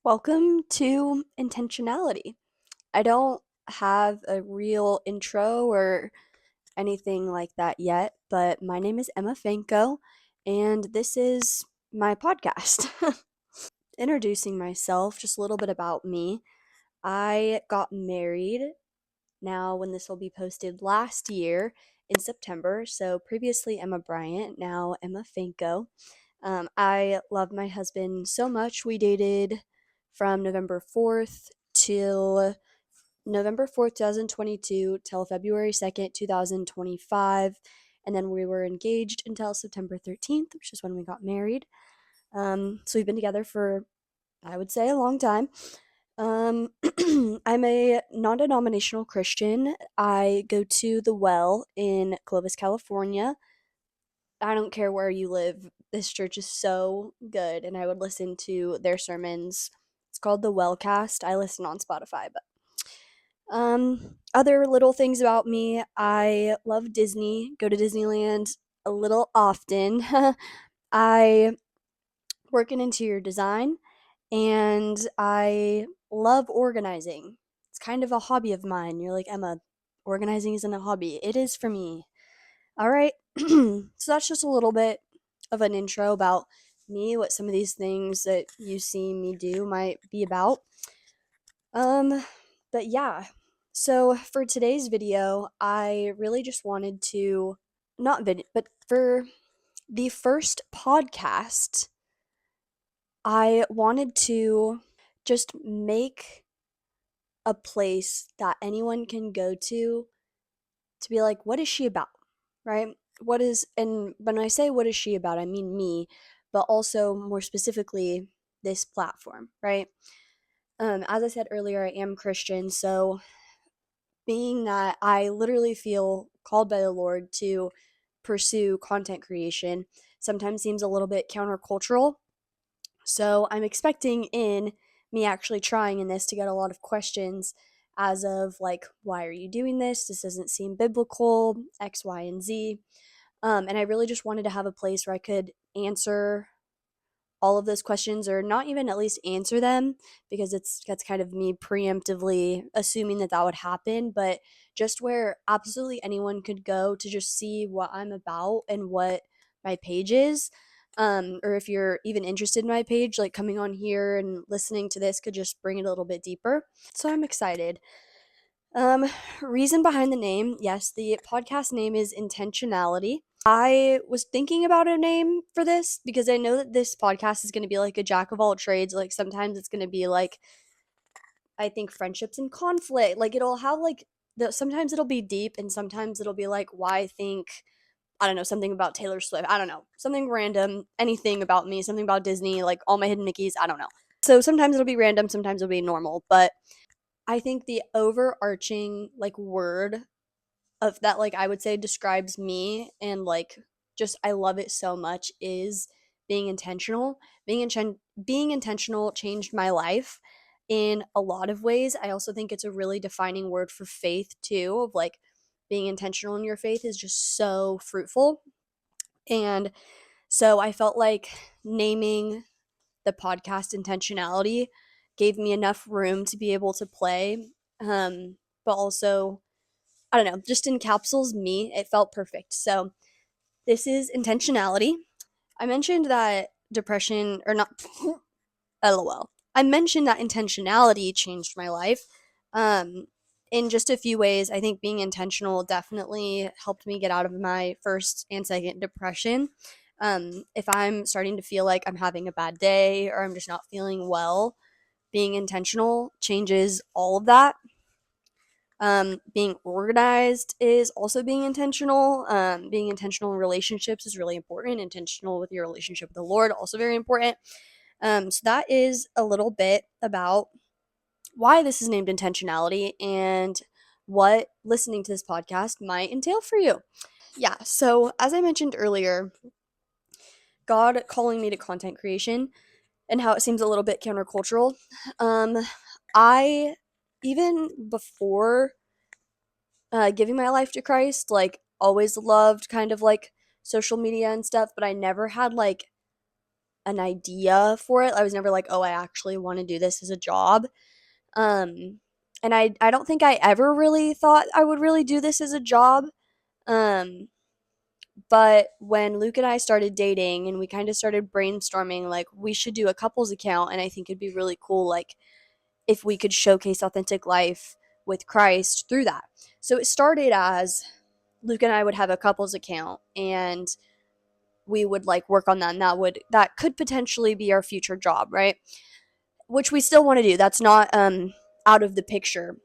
Welcome to Intentionality. I don't have a real intro or anything like that yet, but my name is Emma Fanko, and this is my podcast. Introducing myself, just a little bit about me. I got married now when this will be posted last year in September. So previously Emma Bryant, now Emma Fanko. I love my husband so much. We dated from November 4th till November 4th, 2022 till February 2nd, 2025. And then we were engaged until September 13th, which is when we got married. So we've been together for, I would say, a long time. I'm a non denominational Christian. I go to the Well in Clovis, California. I don't care where you live. This church is so good, and I would listen to their sermons. It's called the Wellcast. I listen on Spotify, but other little things about me. I love Disney. Go to Disneyland a little often. I work in interior design, and I love organizing. It's kind of a hobby of mine. You're like, Emma, organizing isn't a hobby. It is for me. All right. So that's just a little bit of an intro about me, what some of these things that you see me do might be about. Um, but yeah. So for today's video, I really just wanted to not video, but for the first podcast, I wanted to just make a place that anyone can go to be like, what is she about? Right? What is, and when I say what is she about, I mean me, but also more specifically, this platform, right? As I said earlier, I am Christian, so being that I literally feel called by the Lord to pursue content creation sometimes seems a little bit countercultural. So I'm expecting in me actually trying in this to get a lot of questions as of like, why are you doing this? This doesn't seem biblical, X, Y, and Z. And I really just wanted to have a place where I could answer all of those questions, or not even at least answer them, because that's kind of me preemptively assuming that that would happen, but just where absolutely anyone could go to just see what I'm about and what my page is. Or if you're even interested in my page, like coming on here and listening to this could just bring it a little bit deeper. So I'm excited. um, Reason behind the name. Yes, the podcast name is Intentionality. I was thinking about a name for this because I know that this podcast is going to be like a jack of all trades. Like sometimes it's going to be like, I think, friendships and conflict. Like it'll have like sometimes it'll be deep, and sometimes it'll be like why I think, I don't know, something about Taylor Swift. I don't know, something random, anything about me, something about Disney, like all my hidden Mickeys. I don't know. So sometimes it'll be random, sometimes it'll be normal, but I think the overarching like word of that, like I would say describes me, and like just I love it so much, is being intentional. Being intentional changed my life in a lot of ways. I also think it's a really defining word for faith too, of like being intentional in your faith is just so fruitful. And so I felt like naming the podcast Intentionality gave me enough room to be able to play, but also, I don't know, just encapsulates me. It felt perfect. So this is Intentionality. I mentioned that depression, or not, lol. I mentioned that intentionality changed my life. Um, in just a few ways. I think being intentional definitely helped me get out of my first and second depression. If I'm starting to feel like I'm having a bad day or I'm just not feeling well, being intentional changes all of that. Being organized is also being intentional. Being intentional in relationships is really important. Intentional with your relationship with the Lord, also very important. So that is a little bit about why this is named Intentionality and what listening to this podcast might entail for you. Yeah, so as I mentioned earlier, God calling me to content creation and how it seems a little bit countercultural. Um, I, even before giving my life to Christ, like always loved kind of like social media and stuff, but I never had like an idea for it. I was never like, oh, I actually want to do this as a job. Um, and I don't think I ever really thought I would really do this as a job. Um, but when Luke and I started dating and we kind of started brainstorming, like, we should do a couples account, and I think it'd be really cool, like, if we could showcase authentic life with Christ through that. So it started as Luke and I would have a couples account, and we would like work on that, and that could potentially be our future job, right? Which we still want to do. That's not out of the picture.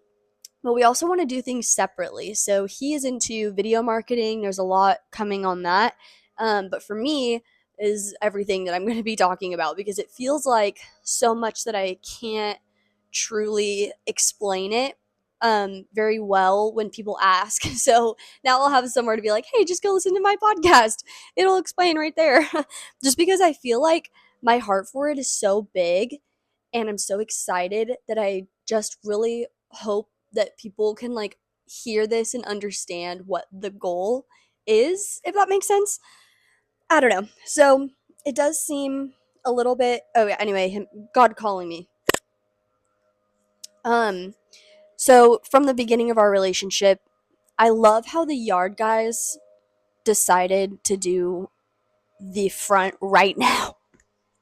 But we also want to do things separately. So he is into video marketing. There's a lot coming on that. But for me, is everything that I'm going to be talking about, because it feels like so much that I can't truly explain it very well when people ask. So now I'll have somewhere to be like, hey, just go listen to my podcast. It'll explain right there. Just because I feel like my heart for it is so big, and I'm so excited that I just really hope that people can like hear this and understand what the goal is, if that makes sense. I don't know. So it does seem a little bit, oh yeah, anyway, God calling me. Um so from the beginning of our relationship, I love how the yard guys decided to do the front right now.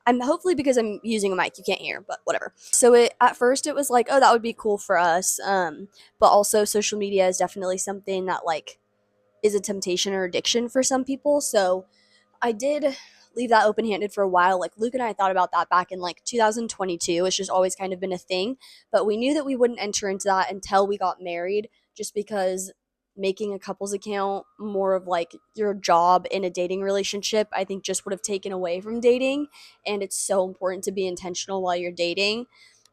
I'm hopefully, because I'm using a mic, you can't hear, but whatever. So it at first it was like, oh, that would be cool for us. But also social media is definitely something that like is a temptation or addiction for some people. So I did leave that open handed for a while. Like Luke and I thought about that back in like 2022. It's just always kind of been a thing. But we knew that we wouldn't enter into that until we got married, just because making a couples account more of like your job in a dating relationship, I think just would have taken away from dating. And it's so important to be intentional while you're dating,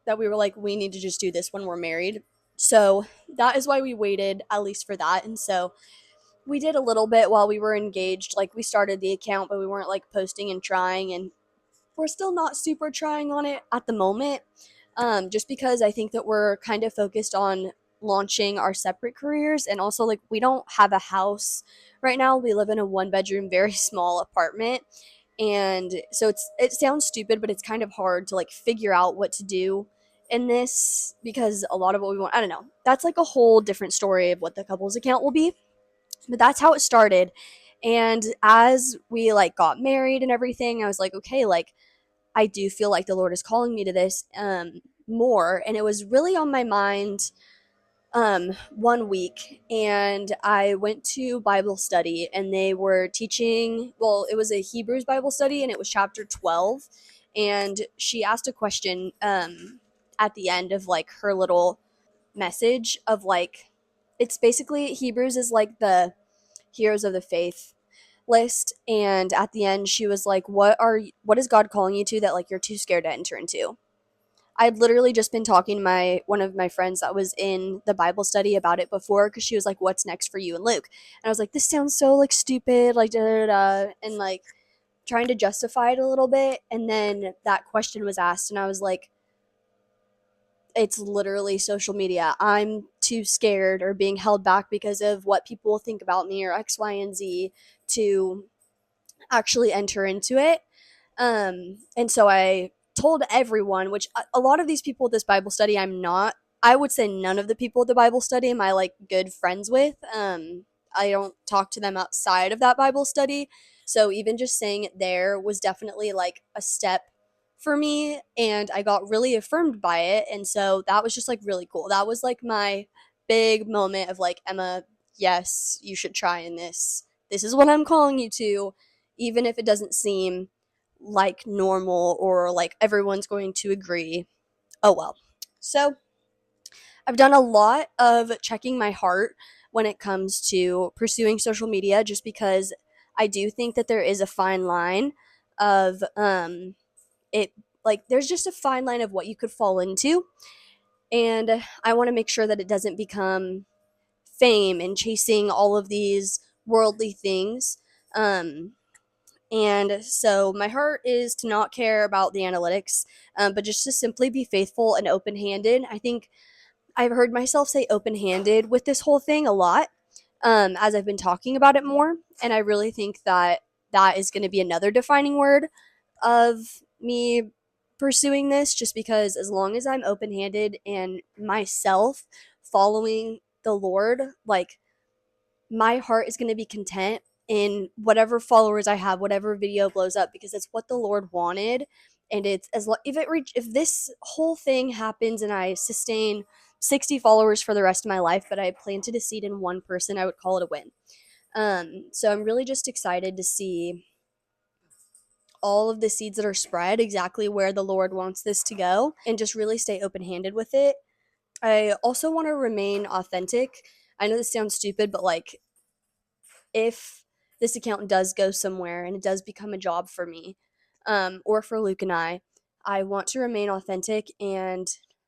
that we were like, we need to just do this when we're married. So that is why we waited at least for that. And so we did a little bit while we were engaged. Like we started the account, but we weren't like posting and trying, and we're still not super trying on it at the moment. Just because I think that we're kind of focused on launching our separate careers, and also like we don't have a house right now. We live in a 1 bedroom, very small apartment. And so it sounds stupid, but it's kind of hard to like figure out what to do in this, because a lot of what we want, I don't know. That's like a whole different story of what the couples account will be. But that's how it started. And as we like got married and everything, I was like, okay, like I do feel like the Lord is calling me to this more. And it was really on my mind one week, and I went to Bible study, and they were teaching, well, it was a Hebrews Bible study, and it was chapter 12. And she asked a question at the end of like her little message of like, it's basically Hebrews is like the heroes of the faith list, and at the end she was like, what is God calling you to that like you're too scared to enter into? I'd literally just been talking to my one of my friends that was in the Bible study about it before, because she was like, what's next for you and Luke? And I was like, this sounds so like stupid, like da da da, and like trying to justify it a little bit. And then that question was asked, and I was like, it's literally social media. I'm too scared or being held back because of what people think about me or X, Y, and Z to actually enter into it. And so I told everyone, which a lot of these people at this Bible study, I would say none of the people at the Bible study am I like good friends with. I don't talk to them outside of that Bible study. So even just saying it there was definitely like a step for me, and I got really affirmed by it. And so that was just like really cool. That was like my big moment of like, Emma, yes, you should try in this. This is what I'm calling you to, even if it doesn't seem like normal or like everyone's going to agree. Oh well. So I've done a lot of checking my heart when it comes to pursuing social media, just because I do think that there is a fine line of it, like there's just a fine line of what you could fall into, and I want to make sure that it doesn't become fame and chasing all of these worldly things. um And so my heart is to not care about the analytics, but just to simply be faithful and open handed. I think I've heard myself say open handed with this whole thing a lot, as I've been talking about it more. And I really think that that is going to be another defining word of me pursuing this, just because as long as I'm open handed and myself following the Lord, like my heart is going to be content in whatever followers I have, whatever video blows up, because it's what the Lord wanted. And it's if this whole thing happens and I sustain 60 followers for the rest of my life, but I planted a seed in one person, I would call it a win. So I'm really just excited to see all of the seeds that are spread exactly where the Lord wants this to go, and just really stay open handed with it. I also want to remain authentic. I know this sounds stupid, but like, if this account does go somewhere and it does become a job for me, or for Luke and I want to remain authentic and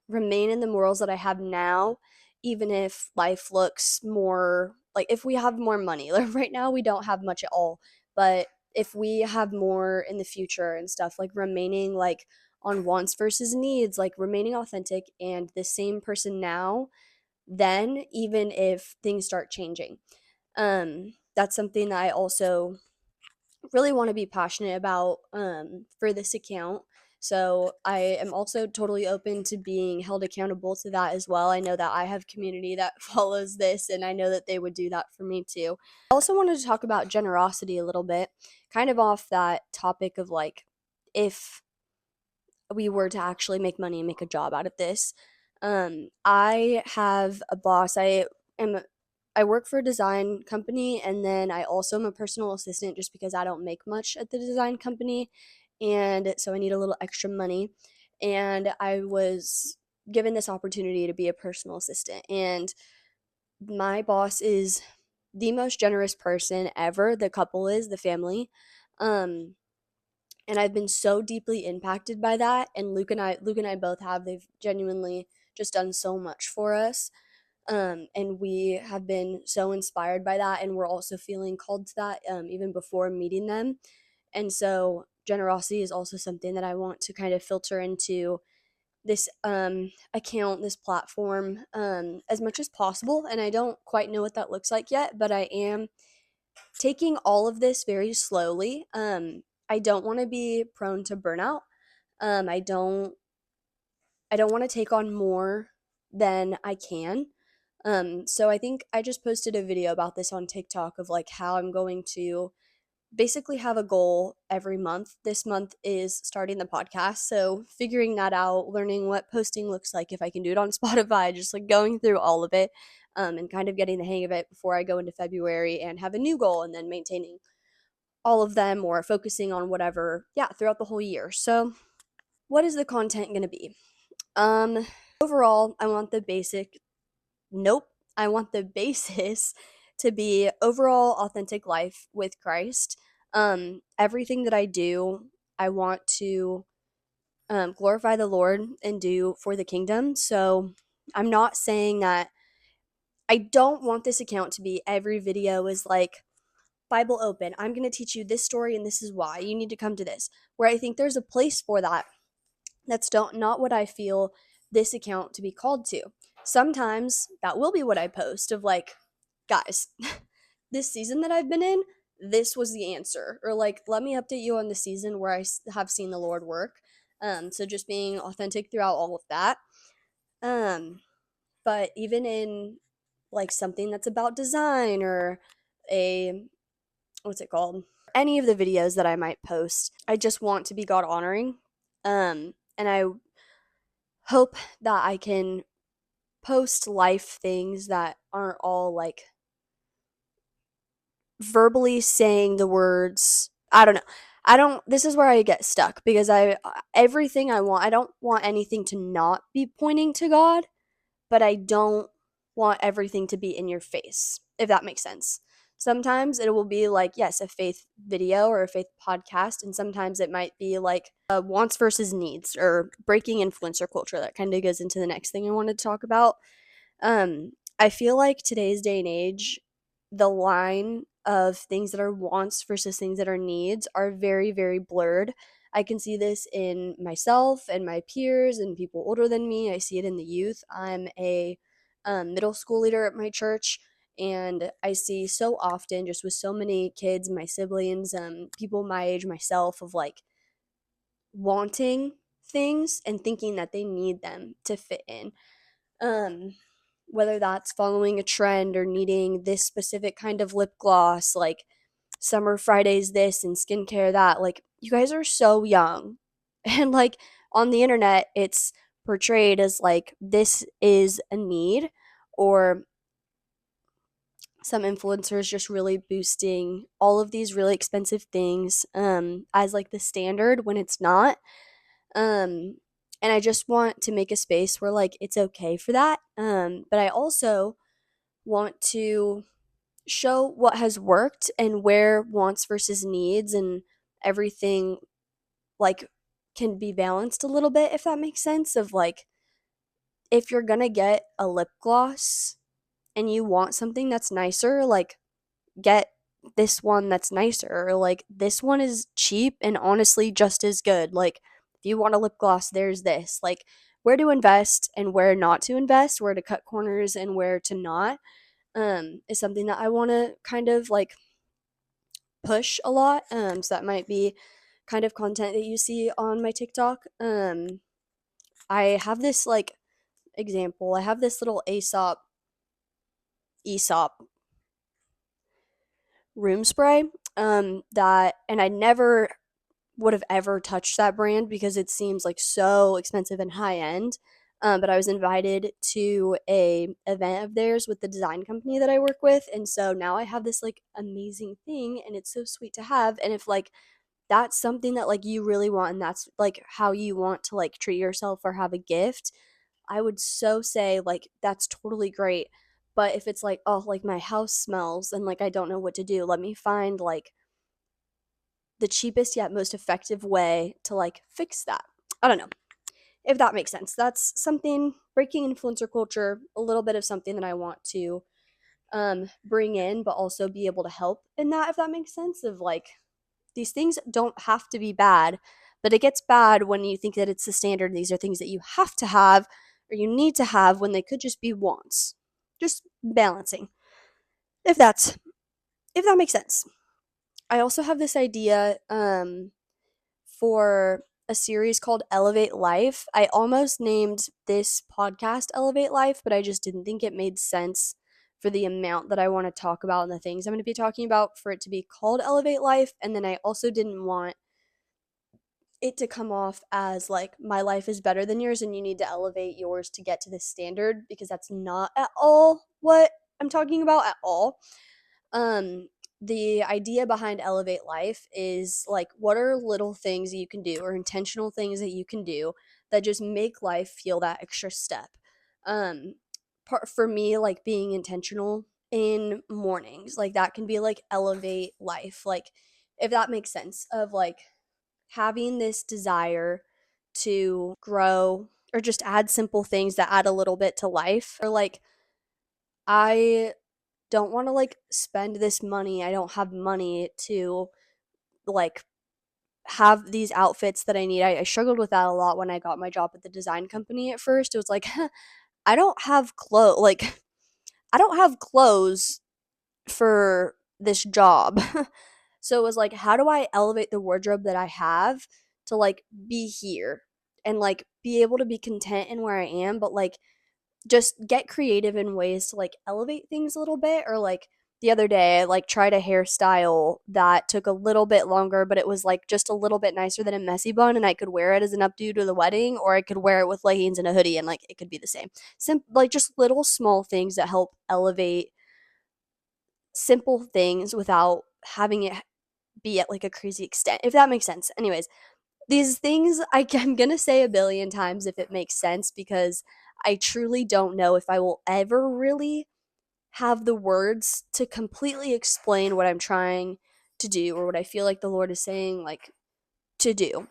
remain in the morals that I have now, even if life looks more like, if we have more money. Like right now, we don't have much at all, but if we have more in the future and stuff, like remaining like on wants versus needs, like remaining authentic and the same person now, then even if things start changing. That's something that I also really want to be passionate about, for this account. So I am also totally open to being held accountable to that as well. I know that I have community that follows this, and I know that they would do that for me too. I also wanted to talk about generosity a little bit, kind of off that topic of like, if we were to actually make money and make a job out of this. I have a boss. Am I work for a design company, and then I also am a personal assistant just because I don't make much at the design company, and so I need a little extra money. And I was given this opportunity to be a personal assistant, and my boss is the most generous person ever. The couple is, the family. Um and I've been so deeply impacted by that, and Luke and I both have. They've genuinely just done so much for us. And we have been so inspired by that, and we're also feeling called to that, even before meeting them. And so generosity is also something that I want to kind of filter into this account, this platform, as much as possible. And I don't quite know what that looks like yet, but I am taking all of this very slowly. I don't want to be prone to burnout. Um, I don't I don't want to take on more than I can. So I think I just posted a video about this on TikTok of like how I'm going to basically have a goal every month. This month is starting the podcast, so figuring that out, learning what posting looks like, if I can do it on Spotify, just like going through all of it, and kind of getting the hang of it before I go into February and have a new goal, and then maintaining all of them or focusing on whatever, yeah, throughout the whole year. So, what is the content going to be? Overall, I want the basic, nope, I want the basis to be overall authentic life with Christ. Everything that I do, I want to glorify the Lord and do for the kingdom. So I'm not saying that I don't want this account to be every video is like Bible open. I'm going to teach you this story and this is why. You need to come to this. Where I think there's a place for that. That's not what I feel this account to be called to. Sometimes that will be what I post of like, guys, this season that I've been in, this was the answer. Or like, let me update you on the season where I have seen the Lord work. So just being authentic throughout all of that. Um, but even in like something that's about design or a, what's it called? Any of the videos that I might post, I just want to be God honoring. And I hope that I can post life things that aren't all like verbally saying the words. I don't know. I don't This is where I get stuck, because everything I don't want anything to not be pointing to God, but I don't want everything to be in your face, if that makes sense. Sometimes it will be like, yes, a faith video or a faith podcast, and sometimes it might be like wants versus needs or breaking influencer culture. That kind of goes into the next thing I wanted to talk about. I feel like today's day and age, the line of things that are wants versus things that are needs are very, very blurred. I can see this in myself and my peers and people older than me. I see it in the youth. I'm a middle school leader at my church, and I see so often, just with so many kids, my siblings, people my age, myself, of like wanting things and thinking that they need them to fit in. Um, Whether that's following a trend or needing this specific kind of lip gloss, like Summer Fridays this and skincare that. Like, you guys are so young. And like on the internet, it's portrayed as like this is a need, or some influencers just really boosting all of these really expensive things as like the standard when it's not. Um and I just want to make a space where like it's okay for that. But I also want to show what has worked and where wants versus needs and everything like can be balanced a little bit, if that makes sense. Of like, if you're gonna get a lip gloss and you want something that's nicer, like get this one that's nicer, or like this one is cheap and honestly just as good. Like, if you want a lip gloss, there's this. Like, where to invest and where not to invest, where to cut corners and where to not, is something that I want to kind of like push a lot. So that might be kind of content that you see on my TikTok. I have this like example. I have this little Aesop room spray. That, and I never would have ever touched that brand because it seems like so expensive and high end. But I was invited to a event of theirs with the design company that I work with, and so now I have this like amazing thing, and it's so sweet to have. And if like that's something that like you really want and that's like how you want to like treat yourself or have a gift, I would so say like that's totally great. But if it's like, oh, like my house smells and like I don't know what to do, let me find like the cheapest yet most effective way to like fix that. I don't know if that makes sense. That's something, breaking influencer culture, a little bit of something that I want to bring in, but also be able to help in that, if that makes sense. Of like, these things don't have to be bad, but it gets bad when you think that it's the standard. These are things that you have to have or you need to have when they could just be wants. Just balancing. If that's if that makes sense. I also have this idea for a series called Elevate Life. I almost named this podcast Elevate Life, but I just didn't think it made sense for the amount that I want to talk about and the things I'm going to be talking about for it to be called Elevate Life. And then I also didn't want it to come off as like my life is better than yours and you need to elevate yours to get to this standard, because that's not at all what I'm talking about at all. Um the idea behind Elevate Life is like, what are little things that you can do or intentional things that you can do that just make life feel that extra step. Um Part for me, like being intentional in mornings, like that can be like elevate life, like if that makes sense. Of like having this desire to grow or just add simple things that add a little bit to life. Or like, I don't want to like spend this money. I don't have money to like have these outfits that I need. I struggled with that a lot when I got my job at the design company at first. It was like, I don't have clothes. Like, I don't have clothes for this job. So it was like, how do I elevate the wardrobe that I have to like be here and like be able to be content in where I am, but like just get creative in ways to like elevate things a little bit. Or like, the other day I like tried a hairstyle that took a little bit longer, but it was like just a little bit nicer than a messy bun, and I could wear it as an updo to the wedding, or I could wear it with leggings and a hoodie and like it could be the same. Like just little small things that help elevate simple things without having it be at like a crazy extent, if that makes sense. Anyways, these things I'm gonna say a billion times if it makes sense, because I truly don't know if I will ever really have the words to completely explain what I'm trying to do or what I feel like the Lord is saying like to do.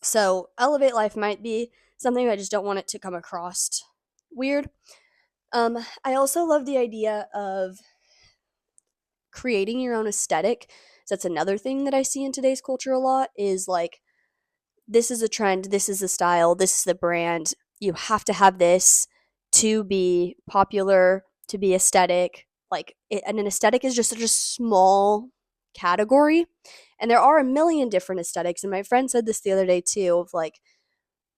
So elevate life might be something, I just don't want it to come across weird. I also love the idea of creating your own aesthetic. So that's another thing that I see in today's culture a lot, is like, this is a trend, this is a style, this is the brand. You have to have this to be popular, to be aesthetic. Like, and an aesthetic is just such a small category. And there are a million different aesthetics. And my friend said this the other day too, of like,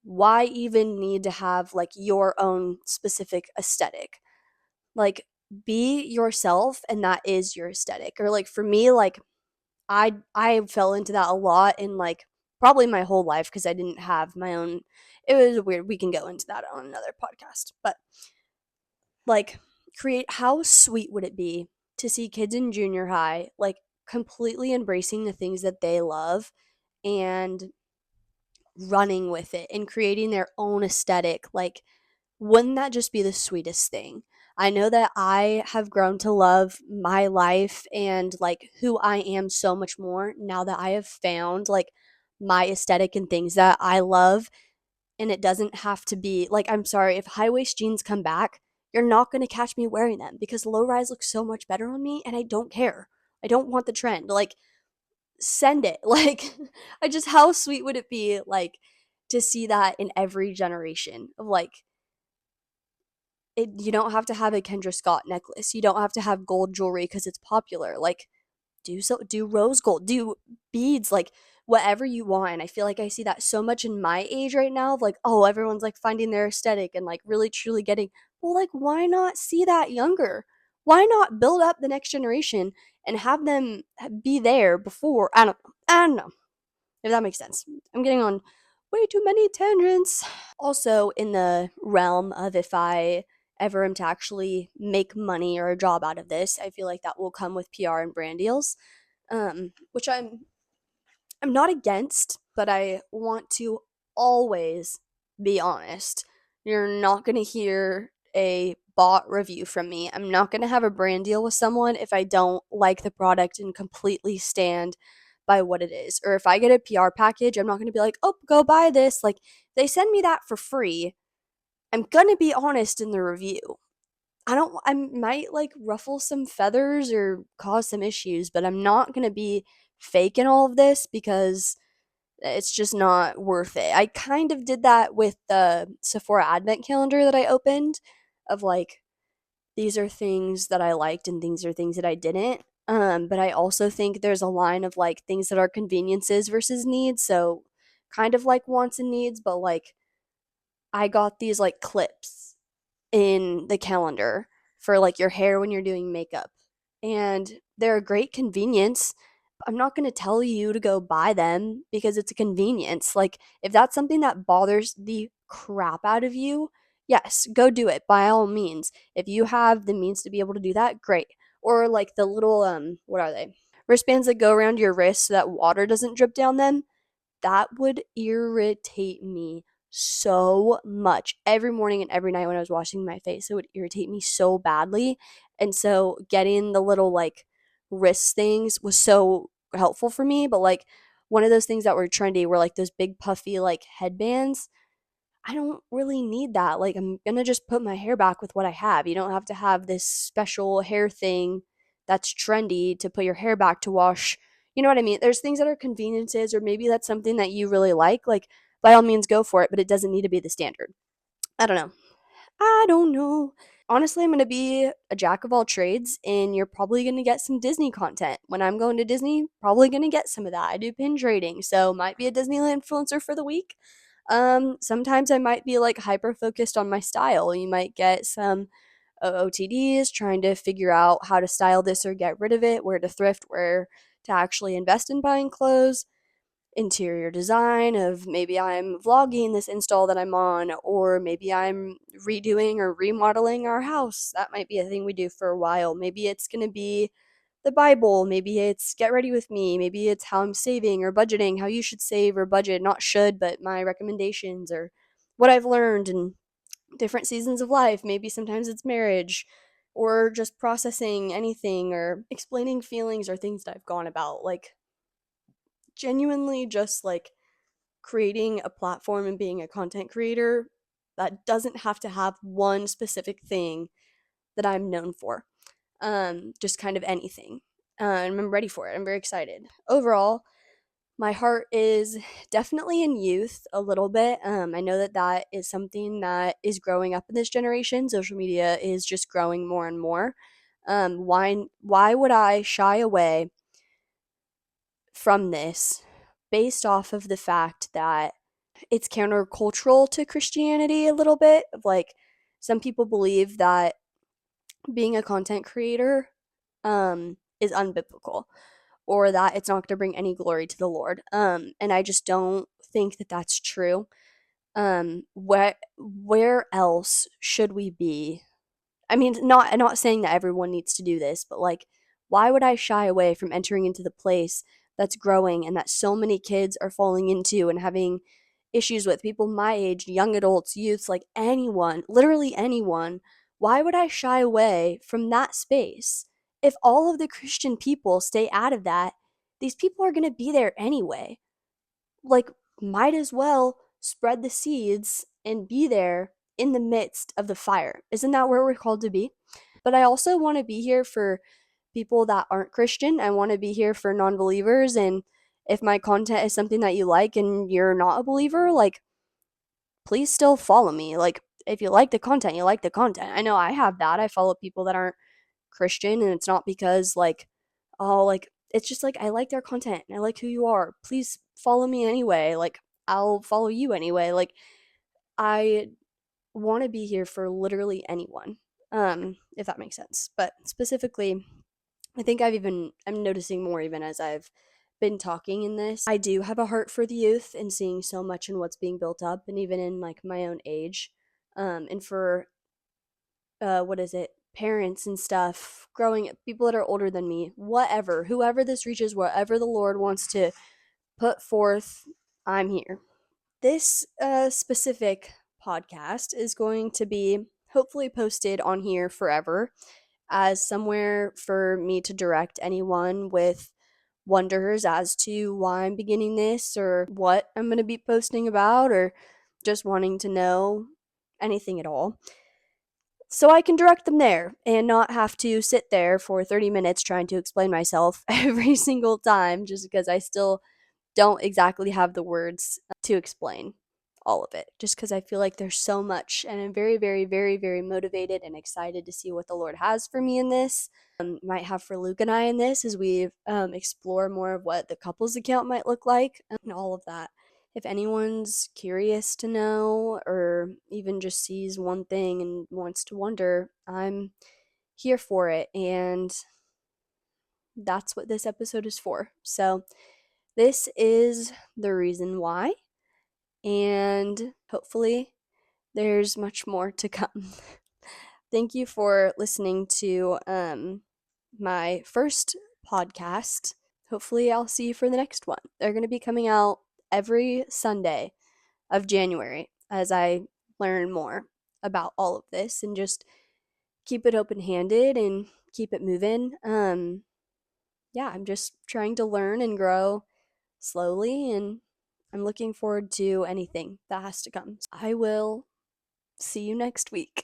why even need to have like your own specific aesthetic? Like, be yourself and that is your aesthetic. Or like for me, like I fell into that a lot in like probably my whole life because I didn't have my own. It was weird. We can go into that on another podcast. But like, create, how sweet would it be to see kids in junior high like completely embracing the things that they love and running with it and creating their own aesthetic? Like, wouldn't that just be the sweetest thing? I know that I have grown to love my life and like who I am so much more now that I have found like my aesthetic and things that I love. And it doesn't have to be like, I'm sorry, if high waist jeans come back, you're not going to catch me wearing them because low rise looks so much better on me and I don't care. I don't want the trend. Like, send it. Like, I just, how sweet would it be like to see that in every generation of like, you don't have to have a Kendra Scott necklace. You don't have to have gold jewelry because it's popular. Like, do rose gold, do beads, like whatever you want. And I feel like I see that so much in my age right now of like, oh, everyone's like finding their aesthetic and like really truly getting, well, like, why not see that younger? Why not build up the next generation and have them be there before? I don't know if that makes sense. I'm getting on way too many tangents. Also, in the realm of if I ever am to actually make money or a job out of this, I feel like that will come with PR and brand deals, which I'm not against, but I want to always be honest. You're not going to hear a bought review from me. I'm not going to have a brand deal with someone if I don't like the product and completely stand by what it is. Or if I get a PR package, I'm not going to be like, oh, go buy this. Like, they send me that for free. I'm going to be honest in the review. I might like ruffle some feathers or cause some issues, but I'm not going to be fake in all of this because it's just not worth it. I kind of did that with the Sephora advent calendar that I opened, of like, these are things that I liked and these are things that I didn't. But I also think there's a line of like things that are conveniences versus needs. So kind of like wants and needs, but like I got these like clips in the calendar for like your hair when you're doing makeup. And they're a great convenience. I'm not going to tell you to go buy them because it's a convenience. Like, if that's something that bothers the crap out of you, yes, go do it by all means. If you have the means to be able to do that, great. Or like the little what are they? Wristbands that go around your wrist so that water doesn't drip down them. That would irritate me so much every morning and every night when I was washing my face. It would irritate me so badly. And so getting the little like wrist things was so helpful for me. But like one of those things that were trendy were like those big puffy like headbands. I don't really need that. Like, I'm gonna just put my hair back with what I have. You don't have to have this special hair thing that's trendy to put your hair back to wash. You know what I mean? There's things that are conveniences, or maybe that's something that you really like. Like, by all means, go for it, but it doesn't need to be the standard. I don't know. I don't know. Honestly, I'm going to be a jack of all trades, and you're probably going to get some Disney content. When I'm going to Disney, probably going to get some of that. I do pin trading, so might be a Disneyland influencer for the week. Sometimes I might be like hyper focused on my style. You might get some OOTDs trying to figure out how to style this or get rid of it, where to thrift, where to actually invest in buying clothes. Interior design of maybe I'm vlogging this install that I'm on, or maybe I'm redoing or remodeling our house. That might be a thing we do for a while. Maybe it's going to be the Bible. Maybe it's get ready with me. Maybe it's how I'm saving or budgeting, how you should save or budget. Not should, but my recommendations or what I've learned in different seasons of life. Maybe sometimes it's marriage or just processing anything or explaining feelings or things that I've gone about. Like, genuinely just like creating a platform and being a content creator that doesn't have to have one specific thing that I'm known for. Just kind of anything. And I'm ready for it. I'm very excited. Overall, my heart is definitely in youth a little bit. I know that that is something that is growing up in this generation. Social media is just growing more and more. Why would I shy away from this based off of the fact that it's countercultural to Christianity a little bit. Like, some people believe that being a content creator is unbiblical, or that it's not going to bring any glory to the Lord. And I just don't think that that's true. Where else should we be? I mean, not saying that everyone needs to do this, but like, why would I shy away from entering into the place that's growing and that so many kids are falling into and having issues with, people my age, young adults, youths, like anyone, literally anyone? Why would I shy away from that space? If all of the Christian people stay out of that, these people are going to be there anyway. Like, might as well spread the seeds and be there in the midst of the fire. Isn't that where we're called to be? But I also want to be here for people that aren't Christian. I want to be here for non-believers. And if my content is something that you like and you're not a believer, like, please still follow me. Like, if you like the content, you like the content. I know I have that. I follow people that aren't Christian, and it's not because, like, oh, like, it's just like I like their content and I like who you are. Please follow me anyway. Like, I'll follow you anyway. Like, I want to be here for literally anyone. If that makes sense. But specifically, I think I'm noticing more even as I've been talking in this. I do have a heart for the youth and seeing so much in what's being built up, and even in like my own age. And for what is it, parents and stuff, growing people that are older than me, whatever, whoever this reaches, whatever the Lord wants to put forth, I'm here. This specific podcast is going to be hopefully posted on here forever as somewhere for me to direct anyone with wonders as to why I'm beginning this, or what I'm going to be posting about, or just wanting to know anything at all, so I can direct them there and not have to sit there for 30 minutes trying to explain myself every single time, just because I still don't exactly have the words to explain all of it, just because I feel like there's so much, and I'm very, very, very, very motivated and excited to see what the Lord has for me in this. Might have for Luke and I in this, as we explore more of what the couples account might look like, and all of that. If anyone's curious to know, or even just sees one thing and wants to wonder, I'm here for it. And that's what this episode is for. So, this is the reason why. And hopefully, there's much more to come. Thank you for listening to my first podcast. Hopefully, I'll see you for the next one. They're going to be coming out every Sunday of January as I learn more about all of this, and just keep it open handed and keep it moving. Yeah, I'm just trying to learn and grow slowly, and I'm looking forward to anything that has to come. I will see you next week.